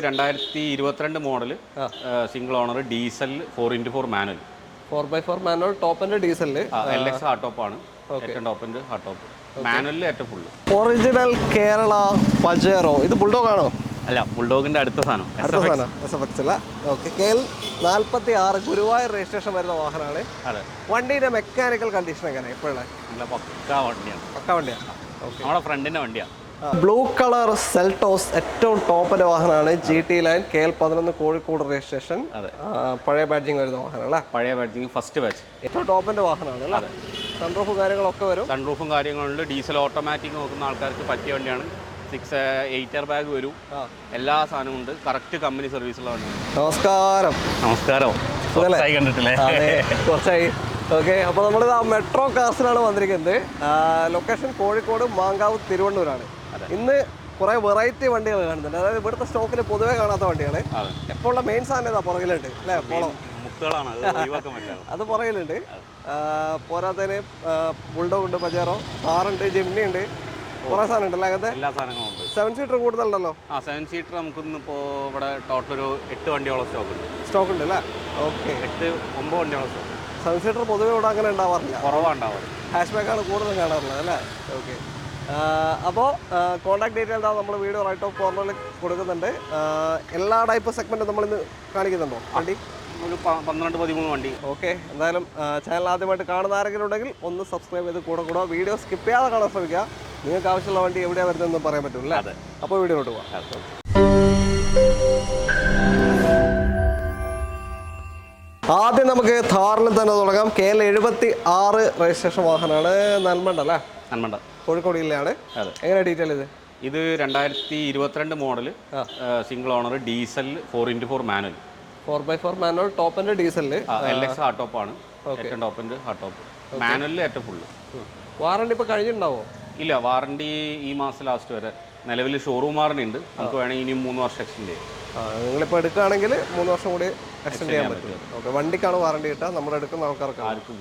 2022 model single owner diesel 4x4 manual 4x4 manual top end ഡീസലില് LX hard top ആണ്. ഏറ്റവും top end hard top മാനുവലിൽ ഏറ്റവും full original Kerala Pajero. ഇത് bulldog ആണോ? അല്ല, ബുൾഡോഗിന്റെ അടുത്ത സാധനം. ഓക്കെ. KL46 ഗുരുവായൂർ രജിസ്ട്രേഷൻ വരുന്ന വാഹനമാണ്. അതെ. വണ്ടിയുടെ മെക്കാനിക്കൽ കണ്ടീഷൻ എങ്ങനെ ഇപ്പോഴുള്ള? നല്ല പക്കാ വണ്ടിയാണ്. നമ്മുടെ ഫ്രണ്ടിന്റെ വണ്ടിയാണ്. ബ്ലൂ കളർ സെൽട്ടോസ് ഏറ്റവും ടോപ്പിന്റെ വാഹനമാണ്. GT line KL11 Kozhikode registration. പഴയ ബാഡ്ജിങ് വരുന്ന വാഹനം അല്ലേ? പഴയ ബാഡ്ജിങ് ഫസ്റ്റ് ബാച്ച്. ഏറ്റവും ടോപ്പിന്റെ വാഹനമാണ് അല്ലേ? സൺറൂഫും കാര്യങ്ങളൊക്കെ വരും. സൺറൂഫും കാര്യങ്ങളുണ്ട്. ഡീസൽ ഓട്ടോമാറ്റിക് നോക്കുന്ന ആൾക്കാർക്ക് പറ്റിയ വണ്ടിയാണ്. 8 എയർ ബാഗ് വരും. എല്ലാ സാധനവും ഉണ്ട്. കറക്റ്റ് കമ്പനി സർവീസുള്ള വണ്ടിയാണ്. നമസ്കാരം. കണ്ടിട്ടില്ലേ? കുറച്ചായി. ഓക്കെ. അപ്പോൾ നമ്മളിത് മെട്രോ കാർസിലാണ് വന്നിരിക്കുന്നത്. ലൊക്കേഷൻ കോഴിക്കോട്, മാങ്കാവ്, തിരുവണ്ണൂരാണ്. ഇന്ന് കുറെ വെറൈറ്റി വണ്ടികൾ കാണുന്നുണ്ട്. അതായത് ഇവിടുത്തെ സ്റ്റോക്കിൽ പൊതുവെ കാണാത്ത വണ്ടിയാണ്. ഇപ്പോൾ ഉള്ള മെയിൻ സാധനം ഇതാ പുറകിലുണ്ട് അല്ലേ? പോളോ അത് പുറകിലുണ്ട്. പോരാത്തതിന് ബുൾഡോഗ് ഉണ്ട്, പജേറോ, കാറുണ്ട്, ജിംനി ഉണ്ട്, കുറെ സാധനം ഉണ്ട് അല്ലേ? അങ്ങനത്തെ എല്ലാ സാധനങ്ങളും ഉണ്ട്. 7 സീറ്റർ കൂടുതലുണ്ടല്ലോ. 7 സീറ്റർ നമുക്കിന്ന് ഇപ്പോൾ ഇവിടെ ടോട്ടൽ ഒരു 8 വണ്ടിയോളം സ്റ്റോക്ക് ഉണ്ട് അല്ലേ? ഓക്കെ. 8-9 വണ്ടിയോളം സ്റ്റോക്ക്. 7 സീറ്റർ പൊതുവെ ഇവിടെ അങ്ങനെ ഉണ്ടാവാറില്ല, കുറവാണ്ടാവാറ്. ഹാഷ് ബാക്കാണ് കൂടുതൽ കാണാറുള്ളത് അല്ലേ? ഓക്കെ. അപ്പോൾ കോൺടാക്ട് ഡീറ്റെയിൽ നമ്മൾ വീഡിയോ റൈറ്റ് ഓഫ് കോർണറിൽ കൊടുക്കുന്നുണ്ട്. എല്ലാ ടൈപ്പ് സെഗ്മെൻറ്റും നമ്മളിന്ന് കാണിക്കുന്നുണ്ടോ വണ്ടി? ഒരു 12-13 വണ്ടി. ഓക്കെ. എന്തായാലും ചാനൽ ആദ്യമായിട്ട് കാണുന്ന ആരെങ്കിലും ഉണ്ടെങ്കിൽ ഒന്ന് സബ്സ്ക്രൈബ് ചെയ്ത് കൂടെ വീഡിയോ സ്കിപ്പ് ചെയ്യാതെ കാണാൻ ശ്രമിക്കുക. നിങ്ങൾക്ക് ആവശ്യമുള്ള വണ്ടി എവിടെയാണ് വരുന്നതെന്ന് പറയാൻ പറ്റില്ല. അതെ. അപ്പോൾ വീഡിയോയിലോട്ട് പോകാം. ആദ്യം നമുക്ക് ഥാറിൽ തന്നെ തുടങ്ങാം. KL76 രജിസ്ട്രേഷൻ വാഹനമാണ്. നന്മണ്ട അല്ലേ? നന്മണ്ട, കോഴിക്കോട് ജില്ലയാണ്. എങ്ങനെ ഡീറ്റെയിൽ ഇത് 2022 model single owner diesel 4x4 manual 4x4 manual top end ഡീസലില് LX ഹാർഡ് ടോപ്പ് ആണ്. ഏറ്റവും ടോപ്പ് ആൻഡ് ഹാർഡ് ടോപ്പ് മാനുവലിൽ ഏറ്റവും ഫുള്ള്. വാറണ്ടി ഇപ്പോൾ കഴിഞ്ഞിട്ടുണ്ടാവോ? ഇല്ല, വാറണ്ടി ഈ മാസം ലാസ്റ്റ് വരെ. നിലവിൽ ഷോറൂം വാറണ്ടി ഉണ്ട്. നമുക്ക് വേണമെങ്കിൽ ഇനിയും 3 വർഷം എക്സ്റ്റെൻഡ് ചെയ്യാം. നിങ്ങളിപ്പോൾ എടുക്കുകയാണെങ്കിൽ 3 വർഷം കൂടി എക്സ്റ്റെൻഡ് ചെയ്യാൻ പറ്റും. ഓക്കെ. വണ്ടിക്കാണ് വാറണ്ടി കിട്ടുക, നമ്മൾ എടുക്കുന്ന ആൾക്കാർക്ക് ആർക്കും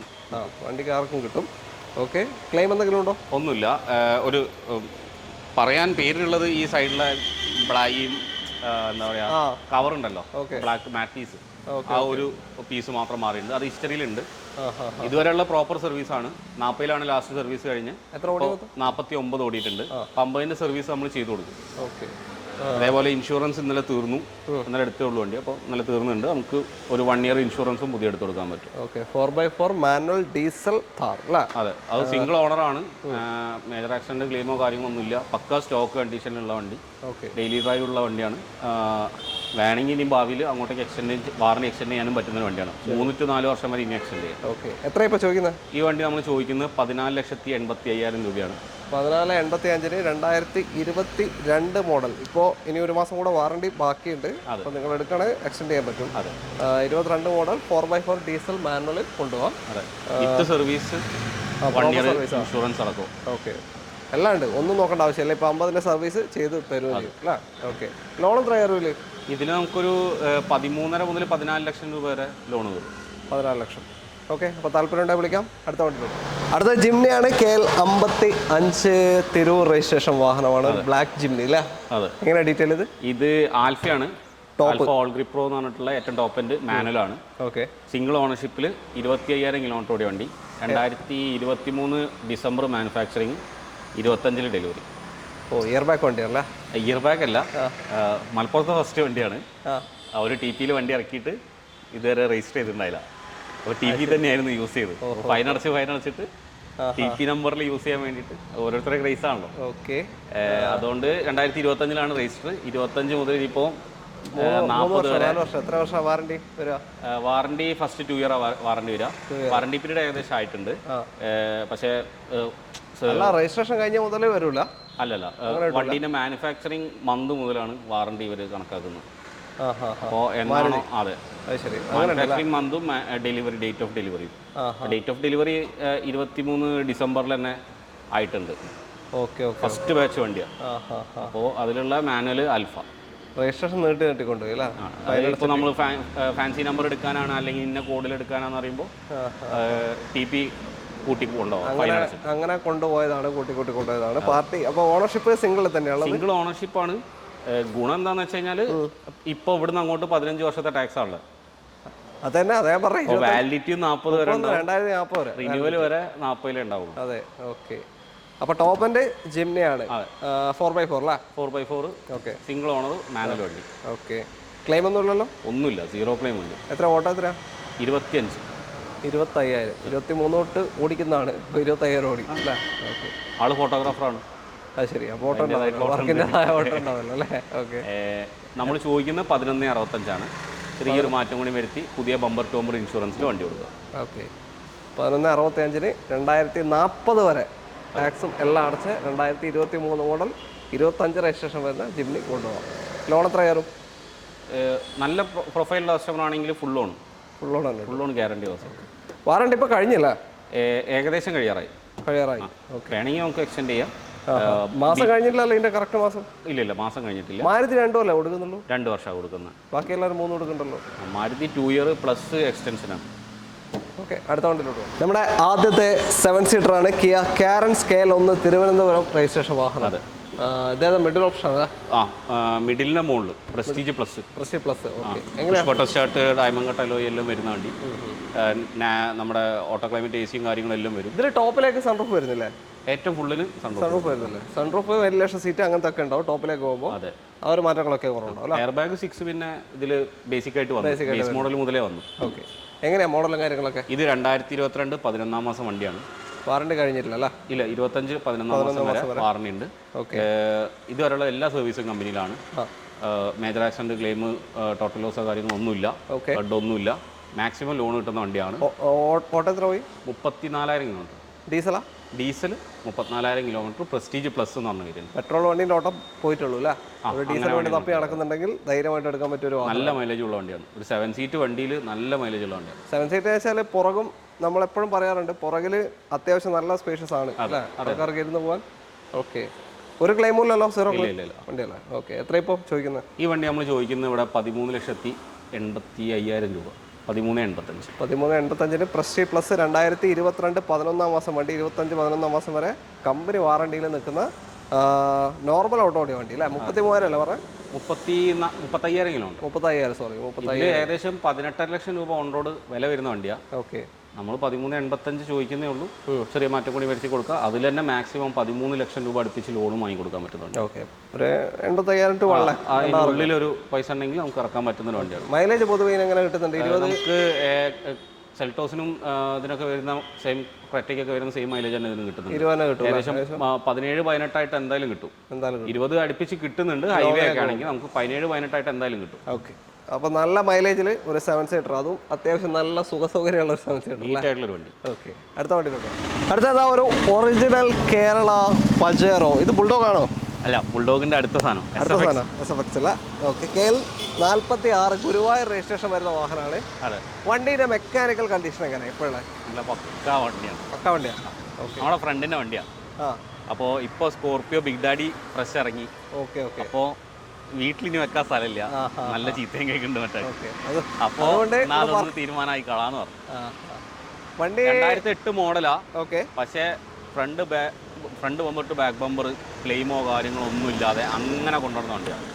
വണ്ടിക്ക് ആർക്കും കിട്ടും. ഓക്കെ. ക്ലെയിം എന്തെങ്കിലും ഉണ്ടോ? ഒന്നുമില്ല. ഒരു പറയാൻ പേരിനുള്ളത് ഈ സൈഡിലെ ബ്ലായും എന്താ പറയുക കവർ ഉണ്ടല്ലോ, ബ്ലാക്ക് മാറ്റ് പീസ്, ആ ഒരു പീസ് മാത്രം മാറിയിട്ടുണ്ട്. അത് ഹിസ്റ്ററിയിലുണ്ട്. ഇതുവരെയുള്ള പ്രോപ്പർ സർവീസ് ആണ്. 40-ലാണ് ലാസ്റ്റ് സർവീസ് കഴിഞ്ഞ്. 49 ഓടിയിട്ടുണ്ട്. 50-ന്റെ സർവീസ് നമ്മൾ ചെയ്തു കൊടുക്കും. അതേപോലെ ഇൻഷുറൻസ് ഇന്നലെ തീർന്നു. ഇന്നലെ എടുത്തേ ഉള്ളൂ വണ്ടി. അപ്പോൾ ഇന്നലെ തീർന്നുണ്ട്. നമുക്ക് ഒരു 1 ഇയർ ഇൻഷുറൻസും പുതിയ എടുത്ത് കൊടുക്കാൻ പറ്റും. Okay. 4x4 manual diesel Thar അല്ലേ? അതെ. അത് സിംഗിൾ ഓണറാണ്. മേജർ ആക്സിഡന്റ് ക്ലെയിമോ കാര്യങ്ങളൊന്നുമില്ല. പക്ക സ്റ്റോക്ക് കണ്ടീഷനിലുള്ള വണ്ടി. ഡെയിലി ഡ്രൈവ് ഉള്ള വണ്ടിയാണ്. വേണമെങ്കിൽ ഇനി ഭാവിയിൽ അങ്ങോട്ടേക്ക് വാറണ്ടി എക്സ്റ്റെൻഡ് ചെയ്യാനും പറ്റുന്ന വണ്ടിയാണ്. 3 to 4 വർഷം വരെ ഇനി എക്സ്റ്റെൻഡ് ചെയ്യാം. ഓക്കെ. എത്ര ഇപ്പോൾ ചോദിക്കുന്നത്? ഈ വണ്ടി നമ്മൾ ചോദിക്കുന്നത് 14,85,000 രൂപയാണ്. 14,85,000 2022 മോഡൽ. ഇപ്പോൾ ഇനി 1 മാസം കൂടെ വാറണ്ടി ബാക്കിയുണ്ട്. അപ്പോൾ നിങ്ങൾ എടുക്കണേ എക്സ്റ്റെൻഡ് ചെയ്യാൻ പറ്റും. 22 മോഡൽ 4x4 ഡീസൽ മാനുവൽ കൊണ്ടുപോകാം. സർവീസ് ഇൻഷുറൻസ് അടക്കം. ഓക്കെ. എല്ലാം ഉണ്ട്, ഒന്നും നോക്കേണ്ട ആവശ്യമില്ല. ഇപ്പോൾ 50-ന്റെ സർവീസ് ചെയ്ത് തരുമല്ലോ അല്ലേ? ഓക്കെ. ലോൺ എത്ര കയറുമല്ലേ? ഇതിന് നമുക്കൊരു 13.5 മുതൽ 14 ലക്ഷം രൂപ വരെ ലോൺ വരും. 14 ലക്ഷം. ഓക്കെ. അപ്പോൾ താല്പര്യം ഉണ്ടെങ്കിൽ വിളിക്കാം. അടുത്ത വണ്ടി. അടുത്ത ജിംനിയാണ്. KL55 തിരൂർ രജിസ്ട്രേഷൻ വാഹനമാണ്. ബ്ലാക്ക് ജിംനി അല്ലേ? അതെ. എങ്ങനെ ഡീറ്റെയിൽ ഇത് ആൽഫയാണ്. ആൽഫ ഓൾ ഗ്രിപ്പ് പ്രോ എന്ന് പറഞ്ഞിട്ടുള്ള ഏറ്റവും ടോപ്പ് എൻഡ് മാനുവൽ ആണ്. ഓക്കെ. സിംഗിൾ ഓണർഷിപ്പിൽ 25,000 കിലോമീറ്റർ ഓടിയ വണ്ടി. 2023 December manufacturing, 25 delivery. Year back വണ്ടിയാണല്ലേ? ഇയർ ബാക്ക് അല്ല, മലപ്പുറത്തെ ഫസ്റ്റ് വണ്ടിയാണ്. അവർ TPയിൽ വണ്ടി ഇറക്കിയിട്ട് ഇതുവരെ രജിസ്റ്റർ ചെയ്തിട്ടുണ്ടായില്ല. അപ്പോൾ TP തന്നെയായിരുന്നു യൂസ് ചെയ്തത്. ഫൈൻ അടച്ചിട്ട് TP നമ്പറിൽ യൂസ് ചെയ്യാൻ വേണ്ടിയിട്ട് ഓരോരുത്തരുടെ ക്രൈസ് ആണല്ലോ. ഓക്കെ. അതുകൊണ്ട് 2025-ലാണ് രജിസ്റ്റർ. 25 മുതൽ ഇപ്പോൾ 40 വരെ. എത്ര വർഷം വാറണ്ടി വരിക? വാറണ്ടി ഫസ്റ്റ് 2 ഇയർ വാറണ്ടി വരിക. വാറണ്ടി പീരീഡ് ഏകദേശം ആയിട്ടുണ്ട്. പക്ഷേ രജിസ്ട്രേഷൻ കഴിഞ്ഞ മുതലേ വരില്ല. അല്ലല്ല, വണ്ടീൻ്റെ മാനുഫാക്ചറിങ് മന്ത് മുതലാണ് വാറണ്ടി ഇവർ കണക്കാക്കുന്നത്. അപ്പോൾ എന്നാണോ അതെ മാനുഫാക്ചറിങ് മന്തും ഡെലിവറി ഡേറ്റ് ഓഫ് ഡെലിവറി 23 ഡിസംബറിൽ തന്നെ ആയിട്ടുണ്ട്. ഓക്കെ. ഫസ്റ്റ് ബാച്ച് വണ്ടിയാണ്. അപ്പോൾ അതിലുള്ള മാനുവൽ ആൽഫ. രജിസ്ട്രേഷൻ നീട്ടിക്കൊണ്ടുപോയി അല്ലേ? ഇപ്പോൾ നമ്മൾ ഫാൻസി നമ്പർ എടുക്കാനാണ് അല്ലെങ്കിൽ ഇന്ന കോഡിൽ എടുക്കാനാണെന്ന് പറയുമ്പോൾ TP കൂട്ടി കൊണ്ടുപോകാം. അങ്ങനെ കൊണ്ടുപോയതാണ്, കൂട്ടി കൊണ്ടുപോയതാണ് പാർട്ടി. അപ്പോൾ ഓണർഷിപ്പ് സിംഗിൾ തന്നെയാണ്? സിംഗിൾ ഓണർഷിപ്പാണ്. ഗുണം എന്താണെന്ന് വെച്ച് കഴിഞ്ഞാൽ ഇപ്പോൾ ഇവിടുന്ന് അങ്ങോട്ട് 15 വർഷത്തെ ടാക്സ് ആണുള്ളത്. അതന്നെ അതേ പറഞ്ഞു. വാലിഡിറ്റി 40 വരെ, 2040 വരെ, റിന്യൂവൽ വരെ 40 ഉണ്ടാവും. അതെ, ഓക്കെ. അപ്പോൾ ടോപ്പ് എൻഡ് ജിംനിയാണ്, 4x4 അല്ലേ? 4x4, okay. Single owner, manual വണ്ടി. ഓക്കെ. ക്ലെയിം ഒന്നും ഇല്ലല്ലോ? ഒന്നുമില്ല, 0 ക്ലെയിം ഉണ്ട്. എത്ര ഓട്ടോ? എത്ര? 25. 25,000. 23 തൊട്ട് ഓടിക്കുന്നതാണ്, ഇപ്പോൾ 25,000 ഓടി അല്ലേ? ഓക്കെ. ആള് ഫോട്ടോഗ്രാഫറാണ്. അത് ശരി. അപ്പോൾ ഓട്ടോ വർക്കിൻ്റെതായ ഓട്ടോ ഉണ്ടാവല്ലോ അല്ലേ? ഓക്കെ. നമ്മൾ ചോദിക്കുന്നത് 1165 ചെറിയൊരു മാറ്റം കൂടി വരുത്തി പുതിയ ബമ്പർ ടു ബമ്പർ ഇൻഷുറൻസിൽ വണ്ടി കൊടുക്കുക. ഓക്കെ. 1165 2040 വരെ ടാക്സും എല്ലാം അടച്ച് 2023 മോഡൽ 25 രജിസ്ട്രേഷൻ വരുന്ന ജിംനി കൊണ്ടുപോകാം. ലോൺ എത്ര കയറും? നല്ല പ്രൊഫൈലുള്ള കസ്റ്റമർ ആണെങ്കിൽ full loan full loan guarantee ദിവസം. വാറണ്ടി ഇപ്പോൾ കഴിഞ്ഞില്ല? ഏകദേശം കഴിയാറായി. വേണമെങ്കിൽ നമുക്ക് എക്സ്റ്റെൻഡ് ചെയ്യാം. മാസം കഴിഞ്ഞില്ലല്ലോ ഇതിന്റെ കറക്റ്റ് മാസം? ഇല്ല, മാസം കഴിഞ്ഞിട്ടില്ല. മാരുതി 2 അല്ലേ കൊടുക്കുന്നുള്ളൂ? 2 വർഷമാണ് കൊടുക്കുന്നത്. ബാക്കി എല്ലാവരും 3 കൊടുക്കണ്ടല്ലോ. മാരുതി 2 ഇയർ പ്ലസ് എക്സ്റ്റൻഷനാണ്. ഓക്കെ, അടുത്ത വണ്ടിയിലോട്ട് പോകും. നമ്മുടെ ആദ്യത്തെ 7 സീറ്ററാണ് Kia Carens scale 1 Thiruvananthapuram registration വാഹനം. അതെ, ഇതേതാ മിഡിൽ ഓപ്ഷൻ? മിഡിലിന്റെ മുകളിൽ പ്രസ്റ്റീജ് പ്ലസ്. ഓക്കെ. എങ്ങനെയാണ്? Photo start, diamond cut alloy എല്ലാം വരുന്ന വണ്ടി. നമ്മുടെ ഓട്ടോ ക്ലൈമറ്റ് എസിയും കാര്യങ്ങളെല്ലാം വരും. ഇതിൽ ടോപ്പിലേക്ക് സൺറൂഫ് വരുന്നില്ലേ? ഏറ്റവും ഫുള്ളിന് സൺറൂഫ് വരുന്നില്ലേ? സൺറൂഫ് 1 ലക്ഷം സീറ്റ് അങ്ങനത്തെ ഒക്കെ ഉണ്ടാവും ടോപ്പിലേക്ക് പോകുമ്പോൾ. അതെ, ആ ഒരു മാറ്റങ്ങളൊക്കെ കുറവുണ്ടാവും. എയർ ബാഗ് 6 പിന്നെ ഇതിൽ ബേസിക് ആയിട്ട് വന്നു, ബേസ് മോഡൽ മുതലേ വന്നു. ഓക്കെ. എങ്ങനെയാ മോഡലും കാര്യങ്ങളൊക്കെ? ഇത് 2022 11-ാം മാസം വണ്ടിയാണ്. വാറണ്ടി കഴിഞ്ഞിട്ടില്ല? ഇല്ല, 25 11-ാം മാസം വരെ വാറണ്ടി ഉണ്ട്. ഓക്കെ. ഇതുവരെയുള്ള എല്ലാ സർവീസും കമ്പനിയിലാണ്. മേജർ ആക്സിഡന്റ് ക്ലെയിം, ടോട്ടൽ ലോസോ കാര്യങ്ങളൊന്നുമില്ല, ഒന്നുമില്ല. മാക്സിമം ലോൺ കിട്ടുന്ന വണ്ടിയാണ്. ഓട്ടോ എത്ര പോയി? 34,000 കിലോമീറ്റർ. ഡീസലാ? Diesel 34,000 kilometre. പ്രസ്റ്റീജ് പ്ലസ് എന്ന് പറഞ്ഞു വരുന്നത്. പെട്രോൾ വണ്ടീൻ്റെ ഓട്ടം പോയിട്ടുള്ളൂ അല്ലേ? ഡീസൽ വണ്ടി തപ്പി നടക്കുന്നുണ്ടെങ്കിൽ ധൈര്യമായിട്ട് എടുക്കാൻ പറ്റിയ ഒരു നല്ല മൈലേജ് ഉള്ള വണ്ടിയാണ്. ഒരു 7 സീറ്റ് വണ്ടിയിൽ നല്ല മൈലേജ് ഉള്ള വണ്ടിയാണ്. 7 സീറ്റ് വെച്ചാൽ പുറകും നമ്മളെപ്പോഴും പറയാറുണ്ട്, പുറകിൽ അത്യാവശ്യം നല്ല സ്പേഷ്യസ് ആണ് അല്ലേ? ആൾക്കാർക്ക് ഇരുന്ന് പോകാൻ. ഓക്കെ. ഒരു ക്ലെയിമില്ലല്ലോ? 0 വണ്ടിയല്ലേ? ഓക്കെ. എത്ര ഇപ്പോൾ ചോദിക്കുന്നത്? ഈ വണ്ടി നമ്മൾ ചോദിക്കുന്നത് ഇവിടെ 13,85,000 രൂപ. 13,85 പ്രസ്റ്റീജ് പ്ലസ് 2022 11-ാം മാസം വണ്ടി. 25 11-ാം മാസം വരെ കമ്പനി വാറണ്ടിയിൽ നിൽക്കുന്ന നോർമൽ ഓട്ടോടി വണ്ടി അല്ലേ? 33,000 അല്ലേ പറഞ്ഞത്? 35,000 കിലോമീറ്റർ. 35,000 ഏകദേശം 18 ലക്ഷം രൂപ ഓൺ റോഡ് വില വരുന്ന വണ്ടിയാണ്. ഓക്കെ. നമ്മൾ 13,85 ചോദിക്കുന്നേ ഉള്ളൂ. ചെറിയ മാറ്റം കൂടി വരുത്തി കൊടുക്കുക. അതിൽ തന്നെ മാക്സിമം 13 ലക്ഷം രൂപ അടുപ്പിച്ച് ലോണും വാങ്ങി കൊടുക്കാൻ പറ്റുന്നുണ്ട്. ഓക്കെ. ഒരു 85,000 ടു ഉള്ളിലൊരു പൈസ ഉണ്ടെങ്കിൽ നമുക്ക് ഇറക്കാൻ പറ്റുന്ന ഒരു വണ്ടിയാണ്. മൈലേജ് പൊതുവെ എങ്ങനെ കിട്ടുന്നുണ്ട്? 20 നമുക്ക് സെൽട്ടോസിനും ഇതിനൊക്കെ വരുന്ന സെയിം ക്രെറ്റയ്ക്കൊക്കെ വരുന്ന സെയിം മൈലേജ് തന്നെ ഇതിന് കിട്ടുന്നുണ്ട്. ഏകദേശം 17-18 എന്തായാലും കിട്ടും. 20 അടുപ്പിച്ച് കിട്ടുന്നുണ്ട്. ഹൈവേ ഒക്കെ ആണെങ്കിൽ നമുക്ക് 17-18 എന്തായാലും കിട്ടും. ഓക്കെ. അപ്പോൾ നല്ല മൈലേജിൽ ഒരു 7 സീറ്റർ, അതും അത്യാവശ്യം നല്ല സുഖസൗകര്യമുള്ള ഒരു 7 സീറ്റർ നീറ്റായിട്ടുള്ളൊരു വണ്ടി. ഓക്കെ. അടുത്ത വണ്ടി നോക്കാം. അടുത്തതാ ഒരു ഒറിജിനൽ കേരള പജേറോ. ഇത് ബുൾഡോഗ് ആണോ? അല്ല, ബുൾഡോഗിന്റെ അടുത്ത സാധനം SFX അല്ല. ഓക്കെ. KL 46 ഗുരുവായൂർ രജിസ്ട്രേഷൻ വരുന്ന വാഹനമാണ്. അതെ. വണ്ടിയുടെ മെക്കാനിക്കൽ കണ്ടീഷൻ എങ്ങനെയാണ് ഇപ്പോഴുള്ള? നല്ല പക്കാ വണ്ടിയാണ്. ഓക്കെ. നമ്മുടെ ഫ്രണ്ടിന്റെ വണ്ടിയാണ്. അപ്പോൾ ഇപ്പോൾ സ്കോർപിയോ ബിഗ് ഡാഡി ഫ്രഷ് ഇറങ്ങി. ഓക്കെ. അപ്പോൾ വീട്ടിലിനി വെക്കാൻ സ്ഥലമില്ല, നല്ല ചീത്തയും കേൾക്കുന്നുണ്ട് മറ്റേ. അപ്പോൾ അതൊന്ന് തീരുമാനമായി കളാന്ന് പറഞ്ഞു. വണ്ടി 2008 മോഡലാ. ഓക്കെ. പക്ഷേ ഫ്രണ്ട് ബമ്പർ ബാക്ക് ബമ്പർ ക്ലെയിമോ കാര്യങ്ങളോ ഒന്നും ഇല്ലാതെ അങ്ങനെ കൊണ്ടുവന്ന വണ്ടിയാണ്.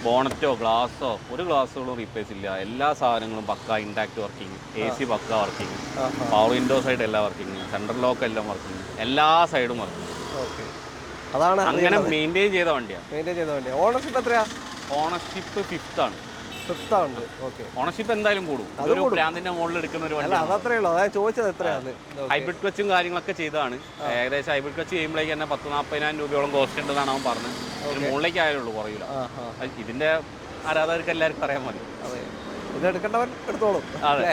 ബോണറ്റോ ഗ്ലാസോ ഒരു ഗ്ലാസ്സുകളും റീപ്ലേസ് ഇല്ല. എല്ലാ സാധനങ്ങളും പക്ക ഇൻടാക്ട് വർക്കിംഗ്, AC പക്ക വർക്കിംഗ്, പവർ വിൻഡോ സൈഡ് എല്ലാം വർക്കിംഗ്, സെൻട്രൽ ലോക്ക് എല്ലാം വർക്കിംഗ്, എല്ലാ സൈഡും വർക്കിംഗ്. ഓക്കെ. അതാണ് അങ്ങനെ മെയിൻറ്റെയിൻ ചെയ്ത വണ്ടിയാണ്. ഓണർഷിപ്പ് എത്രയാ? ഓണർഷിപ്പ് 5th ആണ്. ഓക്കെ. ഓണർഷിപ്പ് എന്തായാലും കൂടും. ഒരു ബ്രാൻഡിന്റെ മുകളിൽ എടുക്കുന്ന ഒരു വണ്ടി. അതത്രേ ഉള്ളൂ. അതായത് ചോദിച്ചത് എത്രയാണ്? ഹൈബ്രിഡ് ക്ലച്ചും കാര്യങ്ങളൊക്കെ ചെയ്തതാണ്. ഏകദേശം ഹൈബ്രിഡ് ക്ലച്ച് ചെയ്യുമ്പോഴേക്ക് തന്നെ 40,000-40,000 രൂപയോളം കോസ്റ്റ് ഉണ്ടെന്നാണ് അവൻ പറഞ്ഞത്. മുകളിലേക്ക് ആയുള്ളൂ, കുറയില്ല. ഇതിന്റെ ആരാധകർക്ക് എല്ലാവർക്കും അറിയാൻ മതി. ഇത് എടുക്കേണ്ടവൻ എടുത്തോളും. അതെ.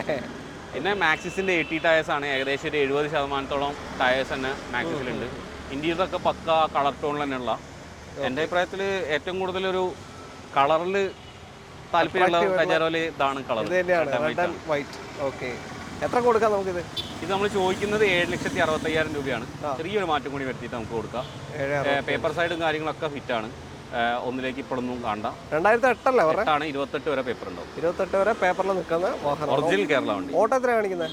പിന്നെ മാക്സിസിന്റെ 80 ടയേഴ്സ് ആണ്. ഏകദേശം ഒരു 70% ടയേഴ്സ് തന്നെ മാക്സിസിലുണ്ട്. ഇന്ത്യയിലൊക്കെ പക്ക കളർ ടോണിൽ തന്നെയുള്ള. എൻ്റെ അഭിപ്രായത്തിൽ ഏറ്റവും കൂടുതൽ ഒരു കളറിൽ താല്പര്യമുള്ള പജേറോയില് ഇതാണ് കളർ. എത്ര കൊടുക്കാം നമുക്കിത്? ഇത് നമ്മൾ ചോദിക്കുന്നത് 7,65,000 രൂപയാണ്. ചെറിയൊരു മാറ്റം കൂടി വരുത്തിയിട്ട് നമുക്ക് കൊടുക്കാം. പേപ്പർ സൈഡും കാര്യങ്ങളൊക്കെ ഫിറ്റാണ്. ഒന്നിലേക്ക് ഇപ്പോഴൊന്നും കാണണ്ട. 2008 ആണ്. 28 വരെ പേപ്പർ ഉണ്ടാവും. 28 വരെ പേപ്പറിൽ നിൽക്കുന്ന വാഹനം. ഒറിജിനൽ കേരള വണ്ടി. ഓട്ടോ എത്ര കാണിക്കുന്നത്?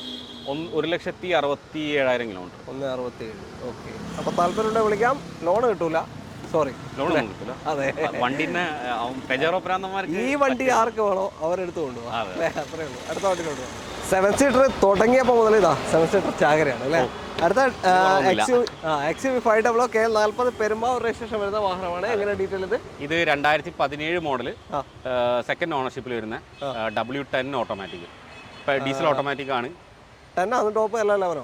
1,67,000 കിലോമീറ്റർ. 1,67. ഓക്കെ. അപ്പോൾ താല്പര്യം വിളിക്കാം. ലോൺ കിട്ടൂല. സോറി, ലോണൊന്നും കിട്ടില്ല. അതെ. വണ്ടിന്റെ പെജറോ പ്രാന്തന്മാർക്ക് ഈ വണ്ടി ആർക്ക് വേണോ അവരെടുത്ത് കൊണ്ടുപോകാം അല്ലേ? അത്രേ ഉള്ളൂ. അടുത്ത വണ്ടിയിലോട്ട് പോകാം. 7 സീറ്റർ തുടങ്ങിയപ്പോൾ മുതൽ ഇതാ 7 സീറ്റർ ചാകരയാണ് അല്ലേ? അടുത്ത XUV 500 KL 40 പെരുമ്പാവൂർ രജിസ്ട്രേഷൻ വരുന്ന വാഹനമാണ്. എങ്ങനെ ഡീറ്റെയിൽ ഇത് 2017 മോഡൽ സെക്കൻഡ് ഓണർഷിപ്പിൽ വരുന്ന W10 ഓട്ടോമാറ്റിക്. ഡീസൽ ഓട്ടോമാറ്റിക് ആണ്. 10 ആണ് ടോപ്പ്, എല്ലാ 11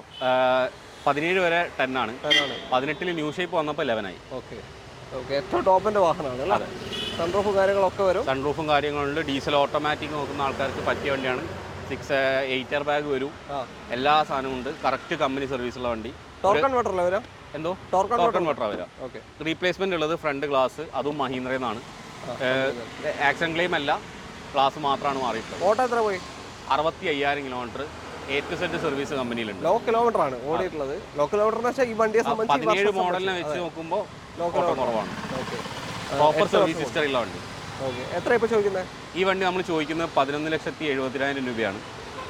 17 വരെ 10 ആണ്. 18 ന്യൂ ഷേപ്പ് വന്നപ്പോൾ 11 ആയി. ഓക്കെ ഓക്കെ, ഏറ്റവും ടോപ്പിന്റെ വാഹനമാണ് അല്ലേ? സൺറൂഫ് കാര്യങ്ങളൊക്കെ വരും. സൺറൂഫും കാര്യങ്ങളുണ്ട്. ഡീസൽ ഓട്ടോമാറ്റിക് നോക്കുന്ന ആൾക്കാർക്ക് പറ്റിയ വണ്ടിയാണ്. 8 എയർ ബാഗ് വരും, എല്ലാ സാധനവും ഉണ്ട്. കറക്റ്റ് കമ്പനി സർവീസുള്ള വണ്ടി. ടോർക് കൺവെർട്ടർ വരാം. എന്തോ ടോർക് കൺവെർട്ടർ വരാം. റീപ്ലേസ്മെന്റ് ഉള്ളത് ഫ്രണ്ട് ഗ്ലാസ്, അതും മഹീന്ദ്രയിൽ നിന്നാണ്. ആക്സിഡന്റ് ക്ലെയിം അല്ല, ഗ്ലാസ് മാത്രമാണ് മാറിയിട്ടുള്ളത്. ഓട്ടോ എത്ര പോയി? 65,000 kilometre. A to Z service കമ്പനിയിലുണ്ട്. ലോ കിലോമീറ്റർ ആണ് ഓടിയിട്ടുള്ളത്. ലോ കിലോമീറ്റർ എന്ന് വെച്ചാൽ ഈ വണ്ടിയെ സംബന്ധിച്ച് 17 മോഡലിനെ വെച്ച് നോക്കുമ്പോൾ ഓട്ടോ കുറവാണ്. പ്രോപ്പർ സർവീസ് ഹിസ്റ്ററി ഉള്ള വണ്ടി. എത്ര ഇപ്പോൾ ചോദിക്കുന്നത്? ഈ വണ്ടി നമ്മൾ ചോദിക്കുന്നത് 11,70,000 രൂപയാണ്.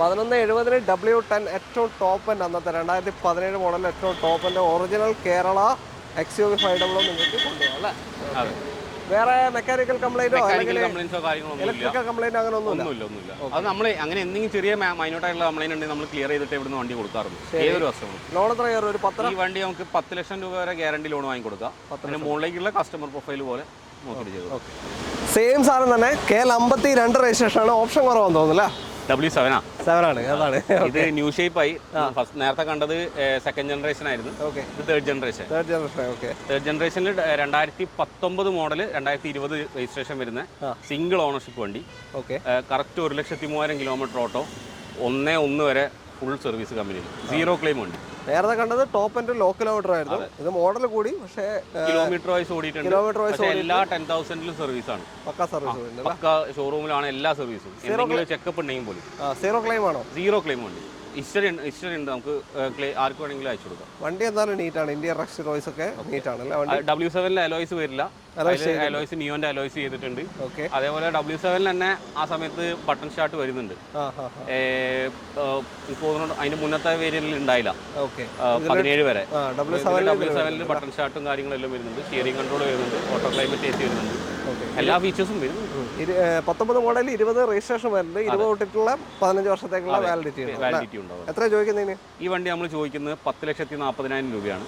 11,70,000 W10 ഏറ്റവും ടോപ്പ് എൻ്റെ അന്നത്തെ 2017 മോഡൽ ഏറ്റവും ടോപ്പ് എൻ്റെ ഒറിജിനൽ കേരള XUV 500 നിങ്ങൾക്ക് കൊണ്ടുപോകാം അല്ലേ? അതെ. വേറെ മെക്കാനിക്കൽ കംപ്ലൈന്റോ കംപ്ലൈൻസോ കാര്യങ്ങളൊന്നും ഇലക്ട്രിക്കൽ കംപ്ലൈന്റ് അങ്ങനെ ഒന്നുമില്ല. അത് നമ്മൾ അങ്ങനെ എന്തെങ്കിലും ചെറിയ മൈന്യൂട്ടായിട്ടുള്ള കംപ്ലൈന്റ് ഉണ്ടെങ്കിൽ നമ്മൾ ക്ലിയർ ചെയ്തിട്ട് ഇവിടുന്ന് വണ്ടി കൊടുക്കാറുണ്ട് ഏതൊരു കസ്റ്റമർ. ലോൺ എത്ര കയറും? ഒരു 10. ഈ വണ്ടി നമുക്ക് 10 ലക്ഷം രൂപ വരെ ഗ്യാരണ്ടി ലോൺ വാങ്ങി കൊടുക്കാം. അതിന് മുകളിലേക്കുള്ള കസ്റ്റമർ പ്രൊഫൈൽ പോലെ നോക്കിയിട്ട് ചെയ്തു. സെയിം സാധനം തന്നെ KL 52 രജിസ്ട്രേഷൻ ആണ്. ഓപ്ഷൻ കുറവാന്ന് തോന്നുന്നില്ല. W7 ആണ്. അതാണ് ഇത് ന്യൂ ഷേപ്പ് ആയി. ഫസ്റ്റ് നേരത്തെ കണ്ടത് സെക്കൻഡ് ജനറേഷൻ ആയിരുന്നു. ഇത് തേർഡ് ജനറേഷൻ. തേർഡ് ജനറേഷനിൽ 2019 മോഡൽ 2020 രജിസ്ട്രേഷൻ വരുന്ന സിംഗിൾ ഓണർഷിപ്പ് വണ്ടി. Correct 1,03,000 kilometre auto. 1 വരെ ഫുൾ സർവീസ് കമ്പനിയിൽ. 0 ക്ലെയിം വണ്ടി. നേരത്തെ കണ്ടത് ടോപ്പ് ആൻഡ് ലോ കിലോമീറ്റർ ആയിരുന്നു. ഇത് മോഡൽ കൂടി, പക്ഷേ കിലോമീറ്റർ വൈസ് ഓടിയിട്ടുണ്ട്. എല്ലാ 10,000 സർവീസ് ആണ്. പക്ക സർവീസ്, പക്ക ഷോറൂമിലാണ് എല്ലാ സർവീസും. എന്തെങ്കിലും ചെക്കപ്പ് ഉണ്ടെങ്കിൽ പോലും 0 ക്ലെയിം ആണോ? 0 ക്ലെയിം വണ്ടി. ഹിസ്റ്ററി ഉണ്ട്. നമുക്ക് ആർക്ക് വേണമെങ്കിലും അയച്ചു കൊടുക്കാം. വണ്ടി എന്തായാലും നീറ്റാണ്. ഇന്ത്യൻ റെക്സ് റോയ്സ് ഒക്കെ നീറ്റാണ്. W7 അലോയ്സ് വരില്ല. അലോയ്സ് നിയോന്റെ അലോയ്സ് ചെയ്തിട്ടുണ്ട്. അതേപോലെ W7 തന്നെ ആ സമയത്ത് ബട്ടൺ സ്റ്റാർട്ട് വരുന്നുണ്ട്. അതിന്റെ മുന്നത്തെ വേരിയന്റിൽ ഉണ്ടായില്ല. 17 വരെ W7 ബട്ടൺ സ്റ്റാർട്ടും കാര്യങ്ങളെല്ലാം വരുന്നുണ്ട്. സ്റ്റിയറിംഗ് കൺട്രോൾ വരുന്നുണ്ട്. ഓട്ടോ ക്ലൈമറ്റ് AC വരുന്നുണ്ട്. എല്ലാ ഫീച്ചേഴ്സും വരും. 19 മോഡൽ 20 രജിസ്ട്രേഷൻ വരുന്നുണ്ട്. 20 തൊട്ടിട്ടുള്ള 15 വർഷത്തേക്കുള്ള വാലിഡിറ്റി ഉണ്ടാവും. എത്ര ചോദിക്കുന്നതിന്? ഈ വണ്ടി നമ്മൾ ചോദിക്കുന്നത് 10,40,000 രൂപയാണ്.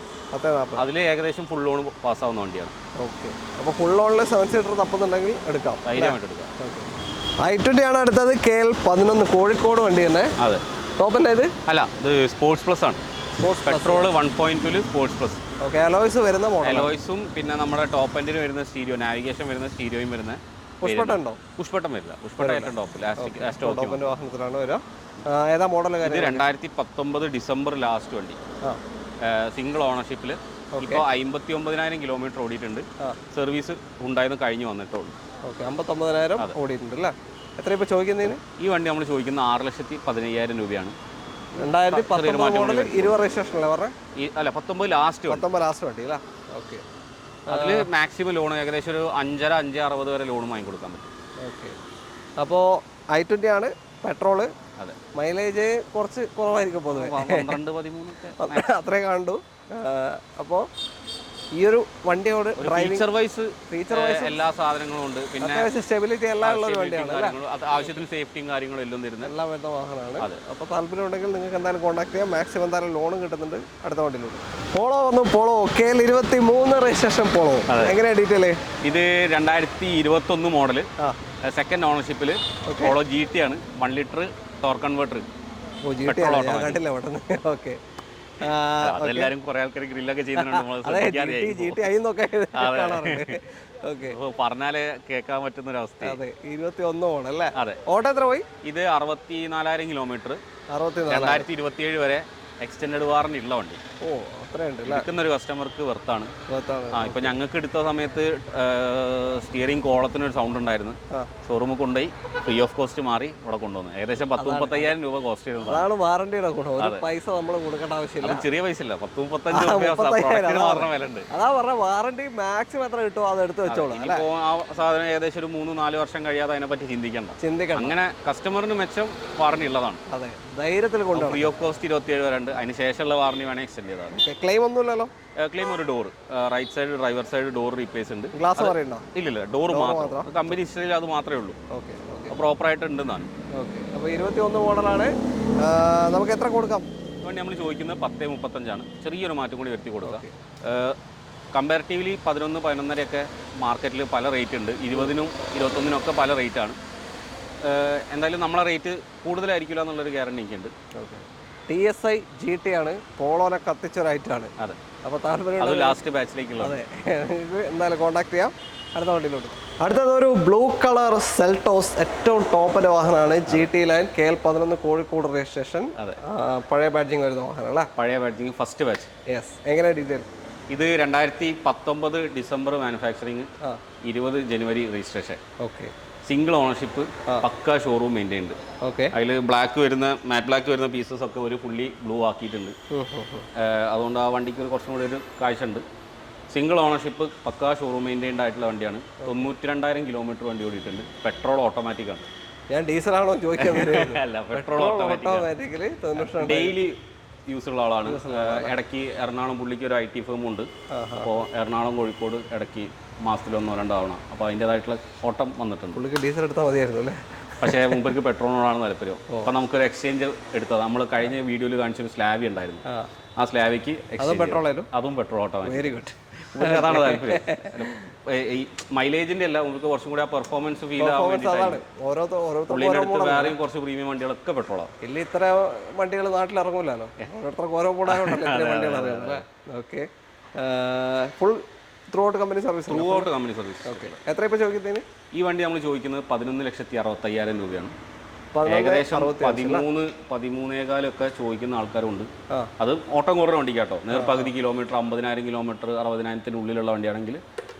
അതിൽ ഏകദേശം ഫുൾ ലോൺ പാസ്സാവുന്ന വണ്ടിയാണ്. ഓക്കെ, അപ്പോൾ ഫുൾ ലോണിൽ 7 സീറ്റർ തപ്പുന്നുണ്ടെങ്കിൽ എടുക്കാം, ധൈര്യമായിട്ട് എടുക്കാം. i20 ആണ് അടുത്തത്. KL 11 കോഴിക്കോട് വണ്ടി തന്നെ. അതെ. ടോപ്പല്ലേ ഇത്? അല്ല, ഇത് സ്പോർട്സ് പ്ലസ് ആണ്. Petrol 1.2 sports plus. Okay, alloys വരുന്ന മോഡൽ. അലോയ്സും പിന്നെ നമ്മുടെ ടോപ്പ് എൻഡിന് വരുന്ന സ്റ്റീരിയോ, നാവിഗേഷൻ വരുന്ന സ്റ്റീരിയോയും വരുന്ന. പുഷ്പട്ടം ഉണ്ടോ? പുഷ്പട്ടം വരില്ല. പുഷ്പട്ടം ഏറ്റവും ടോപ്പ് ടോപ്പിന്റെ വാഹനത്തിലാണ് വരിക. ഏതാ മോഡൽ? ഇത് 2019 ഡിസംബർ ലാസ്റ്റ് വണ്ടി. സിംഗിൾ ഓണർഷിപ്പിൽ. ഇപ്പോൾ 59,000 കിലോമീറ്റർ ഓടിയിട്ടുണ്ട്. സർവീസ് ഉണ്ടായിരുന്നു, കഴിഞ്ഞ് വന്നിട്ടുള്ളൂ. ഓക്കെ, 59,000 ഓടിയിട്ടുണ്ട് അല്ലേ? എത്ര ഇപ്പോൾ ചോദിക്കുന്നതിന്? ഈ വണ്ടി നമ്മൾ ചോദിക്കുന്ന 6,15,000 രൂപയാണ്. 2019 മോഡൽ 20 രജിസ്ട്രേഷൻ അല്ലേ പറഞ്ഞത്? അല്ല, 19 ലാസ്റ്റ് വണ്ടി അല്ലേ? ഓക്കെ, അതിൽ മാക്സിമം ലോൺ ഏകദേശം ഒരു 5.5-5.60 വരെ ലോൺ വാങ്ങി കൊടുക്കാൻ പറ്റും. ഓക്കെ, അപ്പോൾ i20 ആണ്. പെട്രോള്. അതെ. മൈലേജ് കുറച്ച് കുറവായിരിക്കും പൊതുവെ. 12-13 അത്രേ കണ്ടു. അപ്പോൾ ഈ ഒരു വണ്ടിയോട് ഫീച്ചർ വൈസ് എല്ലാ സാധനങ്ങളും ഉണ്ട്. പിന്നെ സ്റ്റെബിലിറ്റി എല്ലാം ഉള്ള ഒരു വണ്ടിയാണ്. ആവശ്യത്തിന് സേഫ്റ്റിയും കാര്യങ്ങളും എല്ലാം തരുന്നത് എല്ലാം വരുന്ന വാഹനമാണ്. അപ്പോൾ താല്പര്യം ഉണ്ടെങ്കിൽ നിങ്ങൾക്ക് എന്തായാലും കോൺടാക്ട് ചെയ്യാം. മാക്സിമം എന്തായാലും ലോണും കിട്ടുന്നുണ്ട്. അടുത്ത വണ്ടിയിലുണ്ട് പോളോ വന്നു. Polo KL 23 registration Polo. എങ്ങനെയാണ് ഡീറ്റെയിൽ? ഇത് 2021 മോഡൽ സെക്കൻഡ് ഓണർഷിപ്പിൽ പോളോ GT ആണ്. 1 ലിറ്റർ ടോർക്ക് കൺവേർട്ടർ. കണ്ടില്ല പെട്ടെന്ന്. ഓക്കെ, അതെല്ലാരും കുറെ ആൾക്കാർ ഗ്രില്ലൊക്കെ ചെയ്യുന്നുണ്ട്. പറഞ്ഞാല് കേൾക്കാൻ പറ്റുന്ന ഒരു അവസ്ഥ. 21 മോഡൽ. അതെ. ഓട്ടോ എത്ര പോയി? ഇത് 64,000 കിലോമീറ്റർ. 2027 വരെ എക്സ്റ്റൻഡ് വാറന്റി ഉള്ള വണ്ടി. ഓ, അത്രയുണ്ട്. എടുക്കുന്ന ഒരു കസ്റ്റമർക്ക് വെർത്താണ്. ഇപ്പൊ ഞങ്ങൾക്ക് എടുത്ത സമയത്ത് സ്റ്റിയറിംഗ് കോളത്തിനൊരു സൗണ്ട് ഉണ്ടായിരുന്നു. ഷോറൂമിൽ കൊണ്ടുപോയി ഫ്രീ ഓഫ് കോസ്റ്റ് മാറി ഇവിടെ കൊണ്ടുവന്നു. ഏകദേശം 10-35,000 രൂപ കോസ്റ്റ് ചെയ്തത്. അതാണ് വാറന്റിയുടെ ഗുണം. ഒരു പൈസ നമ്മൾ കൊടുക്കേണ്ട ആവശ്യമില്ല. ചെറിയ പൈസ ഇല്ല, 10-35 മാത്രം വില ഉണ്ട്. അതാ പറഞ്ഞ വാറന്റി മാക്സിമം എത്ര കിട്ടുമോ അത് എടുത്ത് വെച്ചോളാം. ഇപ്പോ ആ സാധനം ഏകദേശം ഒരു 3-4 വർഷം കഴിയാതെ അതിനെ പറ്റി ചിന്തിക്കണം. അങ്ങനെ കസ്റ്റമറിന് മെച്ചം വാറന്റി ഉള്ളതാണ്. അതെ, ധൈര്യത്തിൽ കൊണ്ടുപോകും. ഫ്രീ ഓഫ് കോസ്റ്റ് 27 വരെ ഉണ്ട്. അതിന് ശേഷമുള്ള വാറന്റി വേണമെങ്കിൽ എക്സ്റ്റെൻഡ് ചെയ്താൽ. ക്ലെയിം ഒന്നുമില്ലല്ലോ? ക്ലെയിം ഒരു door, right side driver side door replace ഉണ്ട്. ഗ്ലാസ് പറയണ്ടോ? ഇല്ലില്ല, ഡോർ മാത്രം. കമ്പനി ഹിസ്റ്ററിയിൽ അത് മാത്രമേ ഉള്ളൂ. പ്രോപ്പറായിട്ട് ഉണ്ടെന്നാണ്. ഓക്കെ. അപ്പോൾ 21 മോഡലാണ്. നമുക്ക് എത്ര കൊടുക്കാം? വണ്ടി നമ്മൾ ചോദിക്കുന്നത് 10-35 ചെറിയൊരു മാറ്റം കൂടി വരുത്തി കൊടുക്കാം. കമ്പാരിറ്റീവ്ലി 11-11.5 മാർക്കറ്റിൽ പല റേറ്റ് ഉണ്ട്. 20-നും 21-നും പല റേറ്റാണ്. എന്തായാലും നമ്മളെ റേറ്റ് കൂടുതലായിരിക്കില്ല എന്നുള്ളൊരു ഗ്യാരണ്ടി എനിക്കുണ്ട്. ഓക്കെ. TSI GT ആണ്, പോളോനെ കത്തിച്ചൊരൈറ്റാണ്. അതെ. അപ്പോൾ താല്പര്യം അത് ലാസ്റ്റ് ബാച്ചിലേക്കുള്ളത്. അതെ, എന്തായാലും കോൺടാക്ട് ചെയ്യാം. അടുത്ത വണ്ടിയിലോട്ട്. അടുത്തത് ഒരു ബ്ലൂ കളർ സെൽട്ടോസ്, ഏറ്റവും ടോപ്പിൻ്റെ വാഹനമാണ്. GT line KL11 Kozhikode registration. അതെ. പഴയ ബാഡ്ജിങ് വരുന്ന വാഹനം അല്ലേ? പഴയ ബാഡ്ജിങ്, ഫസ്റ്റ് ബാച്ച്. യെസ്. എങ്ങനെയാണ് ഡീറ്റെയിൽ? ഇത് 2019 ഡിസംബർ മാനുഫാക്ചറിങ്, 20 ജനുവരി രജിസ്ട്രേഷൻ. ഓക്കെ. സിംഗിൾ ഓണർഷിപ്പ്, പക്ക ഷോറൂം മെയിൻറ്റെയിൻ ഉണ്ട്. ഓക്കെ. അതിൽ മാറ്റ് ബ്ലാക്ക് വരുന്ന പീസസ് ഒക്കെ ഒരു ഫുള്ളി ബ്ലൂ ആക്കിയിട്ടുണ്ട്. അതുകൊണ്ട് ആ വണ്ടിക്ക് കുറച്ചും കൂടി ഒരു കാഴ്ച ഉണ്ട്. സിംഗിൾ ഓണർഷിപ്പ്, പക്ക ഷോറൂം മെയിൻറ്റെയിൻഡ് ആയിട്ടുള്ള വണ്ടിയാണ്. 92,000 കിലോമീറ്റർ വണ്ടി ഓടിയിട്ടുണ്ട്. പെട്രോൾ ഓട്ടോമാറ്റിക് ആണ്. ഞാൻ ഡീസലാണോ ചോദിക്കുന്നത്? അല്ല, പെട്രോൾ ഓട്ടോമാറ്റിക്കലി. ഡെയിലി യൂസ് ഉള്ള ആളാണ്. ഇടയ്ക്ക് എറണാകുളം പുള്ളിക്ക് ഒരു IT ഫേം ഉണ്ട്. അപ്പോൾ എറണാകുളം കോഴിക്കോട് ഇടയ്ക്ക് മാസത്തിൽ 1-2 തവണ. അപ്പോൾ അതിൻ്റെതായിട്ടുള്ള ഓട്ടം വന്നിട്ടുണ്ട്. പുള്ളിക്ക് ഡീസൽ എടുത്താൽ മതിയായിരുന്നു അല്ലേ? പക്ഷേ മുമ്പേക്ക് പെട്രോളിനോടാണ് താല്പര്യം. അപ്പോൾ നമുക്കൊരു എക്സ്ചേഞ്ച് എടുത്തത്. നമ്മൾ കഴിഞ്ഞ വീഡിയോയിൽ കാണിച്ചൊരു സ്ലാബി ഉണ്ടായിരുന്നു. ആ സ്ലാബിക്ക് അതും പെട്രോൾ ഓട്ടോമാറ്റിക്. Very good. അതാണ് താല്പര്യം. ഈ മൈലേജിന്റെ അല്ല, നമുക്ക് കുറച്ചും കൂടി ആ പെർഫോമൻസ് ഫീൽ ആവാൻ വേണ്ടിയിട്ടാണ്. വേറെയും കുറച്ച് പ്രീമിയം വണ്ടികളൊക്കെ പെട്രോളാണ്. ഇല്ല, ഇത്ര വണ്ടികൾ നാട്ടിൽ ഇറങ്ങൂലോ. ഓരോരുത്തർക്ക് ഓരോ കൂടാണ്ടല്ലോ വണ്ടികൾ അറിയാം. Okay. Full through out company service. Okay. എത്ര ഇപ്പോൾ ചോദിക്കുന്നതിന്? ഈ വണ്ടി നമ്മൾ ചോദിക്കുന്നത് 11,65,000 രൂപയാണ്. ഏകദേശം 13-13.5 ചോദിക്കുന്ന ആൾക്കാരുണ്ട്. അത് ഓട്ടം കുറഞ്ഞ വണ്ടിക്കാട്ടോ. നേർപകുതി കിലോമീറ്റർ, 50,000 കിലോമീറ്റർ, 60,000 ഉള്ളിലുള്ള വണ്ടിയാണെങ്കിൽ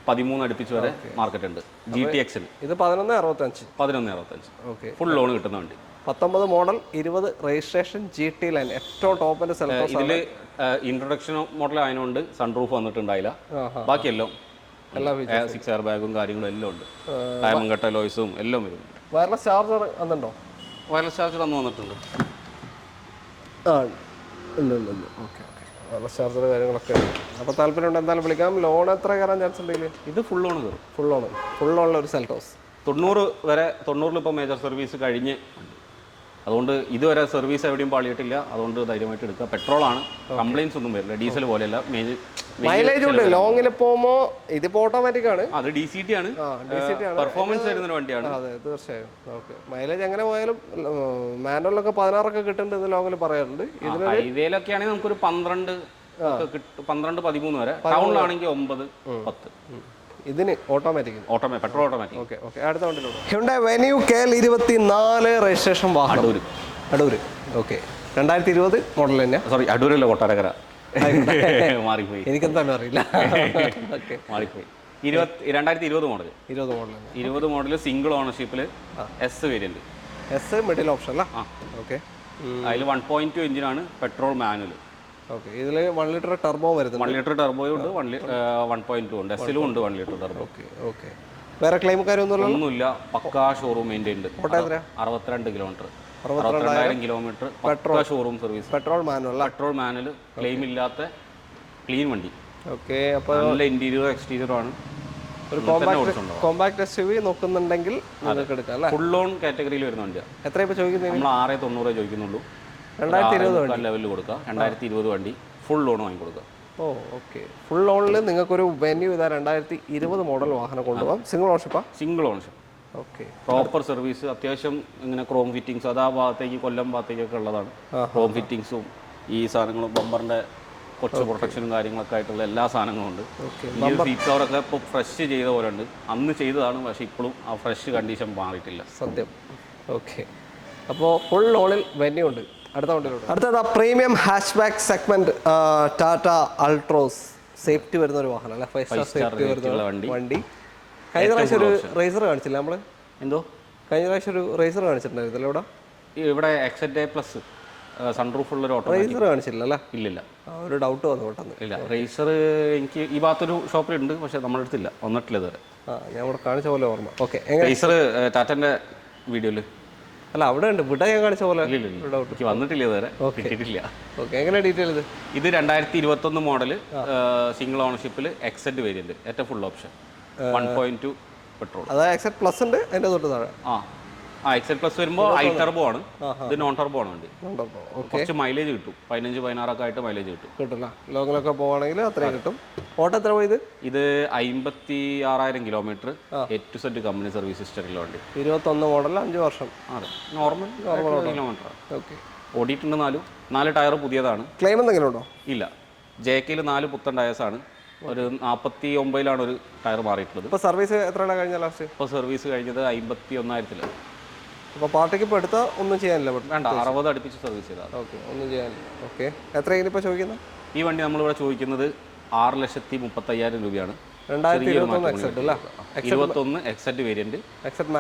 13 അടുപ്പിച്ച് വരെ മാർക്കറ്റ് ഉണ്ട്. GTX ഇത് 11,65. ഓക്കെ. ഫുൾ ലോൺ കിട്ടുന്ന വണ്ടി. 19 മോഡൽ, 20 രജിസ്ട്രേഷൻ, GT ലൈൻ, ഏറ്റവും ടോപ്പിന്റെ സെൽട്ടോസ്. ഇതിൽ ഇൻട്രൊഡക്ഷൻ മോഡൽ ആയതുകൊണ്ട് സൺറൂഫ് വന്നിട്ടുണ്ടായില്ല. ബാക്കിയെല്ലാം 6 എയർ ബാഗും കാര്യങ്ങളും എല്ലാം ഉണ്ട്. ഡയമണ്ട് കട്ട് ലോയ്സും എല്ലാം വരും. വയർലെസ് ചാർജർ വന്നിട്ടുണ്ടോ? വയർലെസ് ചാർജർ വന്നിട്ടുണ്ട്. ഓക്കെ. വയർലെസ് ചാർജർ കാര്യങ്ങളൊക്കെ. അപ്പോൾ താല്പര്യമുണ്ട് എന്തായാലും വിളിക്കാം. ലോൺ എത്ര കയറാൻ ചാൻസ് ഉണ്ടെങ്കിൽ? ഇത് ഫുൾ ലോൺ കയറും. ഫുൾ ലോണുള്ള ഒരു സെൽട്ടോസ്. 90 ഇപ്പോൾ മേജർ സർവീസ് കഴിഞ്ഞ്. അതുകൊണ്ട് ഇതുവരെ സർവീസ് എവിടെയും പാളിയിട്ടില്ല. അതുകൊണ്ട് ധൈര്യമായിട്ട് എടുക്കുക. പെട്രോളാണ്, കംപ്ലയിൻസ് ഒന്നും വരില്ല. ഡീസൽ പോലെയല്ല. മൈലേജ് ഉണ്ട്. ലോങ്ങിൽ പോകുമ്പോൾ ഇതിപ്പോൾ ഓട്ടോമാറ്റിക് ആണ്. അത് DCT ആണ്. പെർഫോമൻസ് വരുന്ന വണ്ടിയാണ്. അതെ, തീർച്ചയായും. ഓക്കെ. മൈലേജ് എങ്ങനെ പോയാലും മാനുവലൊക്കെ 16 കിട്ടുന്നുണ്ട് എന്ന് ലോങ്ങിൽ പറയാറുണ്ട്. ഹൈവേയിലൊക്കെ ആണെങ്കിൽ നമുക്കൊരു 12-13 വരെ. ടൗണിലാണെങ്കിൽ 9-10. ഇതിന് ഓട്ടോമാറ്റിക്, പെട്രോൾ ഓട്ടോമാറ്റിക്. ഓക്കെ. അടുത്ത വണ്ടിയിലൂടെ ഹ്യുണ്ടായ് വെന്യൂ KL24 രജിസ്ട്രേഷൻ വാഹനം, അടൂർ. ഓക്കെ. 2020 മോഡൽ തന്നെ. സോറി, അടൂരല്ല, കൊട്ടാരക്കര. മാറിപ്പോയി, എനിക്കെന്തായാലും അറിയില്ല. മാറിപ്പോയി. 2020 മോഡൽ. 20 മോഡൽ സിംഗിൾ ഓണർഷിപ്പിൽ S വേരിയന്റ്. മിഡിൽ ഓപ്ഷൻ അല്ല? ഓക്കെ. അതിൽ 1.2 എഞ്ചിനാണ്, പെട്രോൾ മാനുവൽ. ഓക്കെ. ഇതിൽ 1 ലിറ്റർ ടർബോ വരുന്നത്. 1 ലിറ്റർ ടർബോയും ഉണ്ട്, 1.2 ഉണ്ട്. എസ്സിലും ഉണ്ട് 1 ലിറ്റർ ടർബോ. ഓക്കെ. വേറെ ക്ലെയിം കാര്യമൊന്നുമില്ല. പക്കാ ഷോറൂം മെയിൻറ്റെയിൻ ഉണ്ട്. 62 kilometre, 62,000 kilometre petrol showroom service. Petrol manual, claim ഇല്ലാത്ത ക്ലീൻ വണ്ടി. ഓക്കെ. അപ്പോൾ നല്ല ഇന്റീരിയർ എക്സ്റ്റീരിയർ ആണ്. ഒരു കോമ്പാക്ട് SUV നോക്കുന്നുണ്ടെങ്കിൽ നിങ്ങൾക്ക് എടുക്കാം അല്ലേ? ഫുൾ ലോൺ കാറ്റഗറിയിൽ വരുന്ന വണ്ടിയാണ്. എത്ര ഇപ്പോൾ ചോദിക്കുന്നത്? നമ്മൾ 690 ചോദിക്കുന്നുള്ളൂ. 2020 ലെവലിൽ കൊടുക്കുക. 2020 വണ്ടി ഫുൾ ലോൺ വാങ്ങി കൊടുക്കുക. ഓക്കെ. ഫുൾ ലോണിൽ നിങ്ങൾക്കൊരു വെന്യൂ ഇതാ 2020 മോഡൽ വാഹനം കൊണ്ടുപോകാം. Single ownership. Okay. Proper service. അത്യാവശ്യം ഇങ്ങനെ ക്രോം ഫിറ്റിങ്സ്, അത് ആ ഭാഗത്തേക്ക് കൊല്ലം ഭാഗത്തേക്കൊക്കെ ഉള്ളതാണ്. ക്രോം ഫിറ്റിങ്സും ഈ സാധനങ്ങളും, ബമ്പറിന്റെ കുറച്ച് പ്രൊട്ടക്ഷനും കാര്യങ്ങളൊക്കെ ആയിട്ടുള്ള എല്ലാ സാധനങ്ങളും ഉണ്ട്. ഈ സീറ്റ് കവറൊക്കെ ഇപ്പോൾ ഫ്രഷ് ചെയ്ത പോലെ ഉണ്ട്. അന്ന് ചെയ്തതാണ്, പക്ഷേ ഇപ്പോഴും ആ ഫ്രഷ് കണ്ടീഷൻ മാറിയിട്ടില്ല. സത്യം. ഓക്കെ. അപ്പോൾ ഫുൾ ലോണിൽ വെന്യൂ ഉണ്ട്. അടുത്തത് premium hatch back segment Tata Altroz. Safety വരുന്ന ഒരു വാഹനം അല്ലേ? 5 സ്റ്റാർ സേഫ്റ്റി വരുന്ന വണ്ടി. കഴിഞ്ഞ പ്രാവശ്യം ഒരു റേസർ കാണിച്ചില്ല നമ്മൾ? കഴിഞ്ഞ പ്രാവശ്യം ഒരു റേസർ കാണിച്ചിട്ടുണ്ടായിരുന്നല്ലോ ഇവിടെ XZA പ്ലസ് സൺറൂഫ് ഉള്ള ഒരു ഓട്ടോ. റേസർ കാണിച്ചില്ല അല്ലേ? ഇല്ലില്ല. ഒരു ഡൗട്ട് വന്നു പെട്ടെന്ന്. ഇല്ല, റേസർ എനിക്ക് ഈ ഭാഗത്തൊരു ഷോപ്പിലുണ്ട്, പക്ഷെ നമ്മുടെ അടുത്തില്ല, വന്നിട്ടില്ല ഇതുവരെ. ഞാൻ ഇവിടെ കാണിച്ച പോലെ ഓർമ്മ. ഓക്കെ. റേസർ ടാറ്റൻ്റെ വീഡിയോയിൽ അല്ല അവിടെ ഉണ്ട്, ഇവിടെ ഞാൻ കാണിച്ച പോലെ എനിക്ക് വന്നിട്ടില്ല ഇതുവരെ, കിട്ടിയിട്ടില്ല. ഓക്കെ, എങ്ങനെ ഡീറ്റെയിൽ ഇത്? ഇത് 2021 മോഡല്, സിംഗിൾ ഓണർഷിപ്പിൽ എക്സെറ്റ് വേരിയന്റ്, ഏറ്റവും ഫുൾ ഓപ്ഷൻ 1.2 പെട്രോൾ. അതായത് എക്സെറ്റ് പ്ലസ് ഉണ്ട് അതിന്റെ തൊട്ട് താഴെ. എക്സെറ്റ് പ്ലസ് വരുമ്പോൾ ഐ ടർബോ ആണ്, ഇത് നോൺ ടർബോ ആണ് വണ്ടി. കുറച്ച് മൈലേജ് കിട്ടും, 15-16 ഒക്കെ ആയിട്ട് മൈലേജ് കിട്ടില്ല. ലോങ്ങിലൊക്കെ പോവാണെങ്കിൽ അത്രയും കിട്ടും. ഓട്ടോ എത്ര പോയത്? ഇത് 56,000 kilometre, A to Z company service ഹിസ്റ്ററിയിലെ വണ്ടി. 21 മോഡൽ, 5 വർഷം. അതെ, നോർമൽ കിലോമീറ്റർ. ഓക്കെ, ഓടിയിട്ടുണ്ട്. 4 ടയർ പുതിയതാണ്. ക്ലെയിം എന്തെങ്കിലും ഉണ്ടോ? ഇല്ല. JK 4 പുത്തൻ ടയേഴ്സാണ്. ഒരു 49,000 ഒരു ടയർ മാറിയിട്ടുള്ളത്. ഇപ്പോൾ സർവീസ് എത്രയാണ് കഴിഞ്ഞ ലാസ്റ്റ്? ഇപ്പോൾ സർവീസ് കഴിഞ്ഞത് 51,000. അപ്പോൾ പാർട്ടിക്ക് ഇപ്പോൾ എടുത്താൽ ഒന്നും ചെയ്യാനില്ല? വേണ്ട, 60 അടുപ്പിച്ച് സർവീസ് ചെയ്താൽ. ഓക്കെ, ഒന്നും ചെയ്യാനില്ല. ഓക്കെ, എത്രയാണ് ഇപ്പോൾ ചോദിക്കുന്നത്? ഈ വണ്ടി നമ്മളിവിടെ ചോദിക്കുന്നത് 6,35,000 രൂപയാണ്. 2021 എക്സെറ്റ് അല്ല? 21 എക്സെറ്റ് വേരിയന്റ്, എക്സെറ്റ്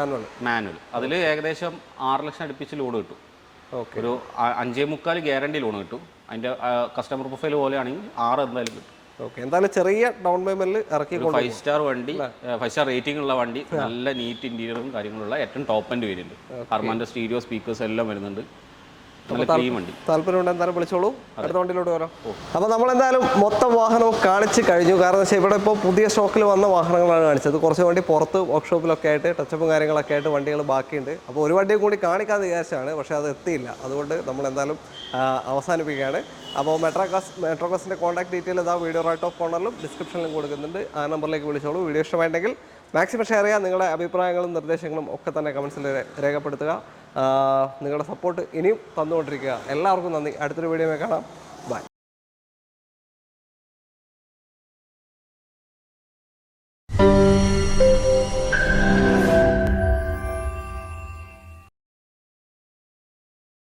മാനുവൽ. അതിൽ ഏകദേശം 6 ലക്ഷം അടുപ്പിച്ച് ലോഡ് കിട്ടും. ഓക്കെ, ഒരു 5.25 ഗ്യാരണ്ടി ലോൺ കിട്ടും. അതിൻ്റെ കസ്റ്റമർ പ്രൊഫൈൽ പോലെയാണെങ്കിൽ 6 എന്തായാലും കിട്ടും. ഓക്കെ, എന്തായാലും ചെറിയ ഡൗൺ പേയ്മെന്റിൽ ഇറക്കി 5 സ്റ്റാർ വണ്ടി, 5 സ്റ്റാർ റേറ്റിംഗ് ഉള്ള വണ്ടി, നല്ല നീറ്റ് ഇന്റീരിയറും കാര്യങ്ങളുള്ള ഏറ്റവും ടോപ്പ് എൻഡ് വേരിയന്റ്. ഹർമാന്റെ സ്റ്റീരിയോ സ്പീക്കേഴ്സ് എല്ലാം വരുന്നുണ്ട്. താല്പര്യമുണ്ട് എന്തായാലും വിളിച്ചോളൂ. അടുത്ത വണ്ടിയിലോട്ട് വരാം. അപ്പോൾ നമ്മളെന്തായാലും മൊത്തം വാഹനവും കാണിച്ച് കഴിഞ്ഞു. കാരണം വെച്ചാൽ ഇവിടെ ഇപ്പോൾ പുതിയ സ്റ്റോക്കിൽ വന്ന വാഹനങ്ങളാണ് കാണിച്ചത്. കുറച്ച് വണ്ടി പുറത്ത് വർക്ക്ഷോപ്പിലൊക്കെ ആയിട്ട് ടച്ചപ്പും കാര്യങ്ങളൊക്കെ ആയിട്ട് വണ്ടികൾ ബാക്കിയുണ്ട്. അപ്പോൾ ഒരു വണ്ടിയും കൂടി കാണിക്കാമെന്ന് വിചാരിച്ചാണ്, പക്ഷേ അത് എത്തിയില്ല. അതുകൊണ്ട് നമ്മളെന്തായാലും അവസാനിപ്പിക്കുകയാണ്. അപ്പോൾ മെട്രോകാസിൻ്റെ കോൺടാക്ട് ഡീറ്റെയിൽ ഇതാ വീഡിയോ റൈറ്റ് ഓഫ് കോർണറിലും ഡിസ്ക്രിപ്ഷനിലും കൊടുക്കുന്നുണ്ട്. ആ നമ്പറിലേക്ക് വിളിച്ചോളൂ. വീഡിയോ ഇഷ്ടമായിട്ടുണ്ടെങ്കിൽ മാക്സിമം ഷെയർ ചെയ്യുക. നിങ്ങളുടെ അഭിപ്രായങ്ങളും നിർദ്ദേശങ്ങളും ഒക്കെ തന്നെ കമൻസിൽ രേഖപ്പെടുത്തുക. നിങ്ങളുടെ സപ്പോർട്ട് ഇനിയും തന്നുകൊണ്ടിരിക്കുക. എല്ലാവർക്കും നന്ദി. അടുത്തൊരു വീഡിയോ കാണാം.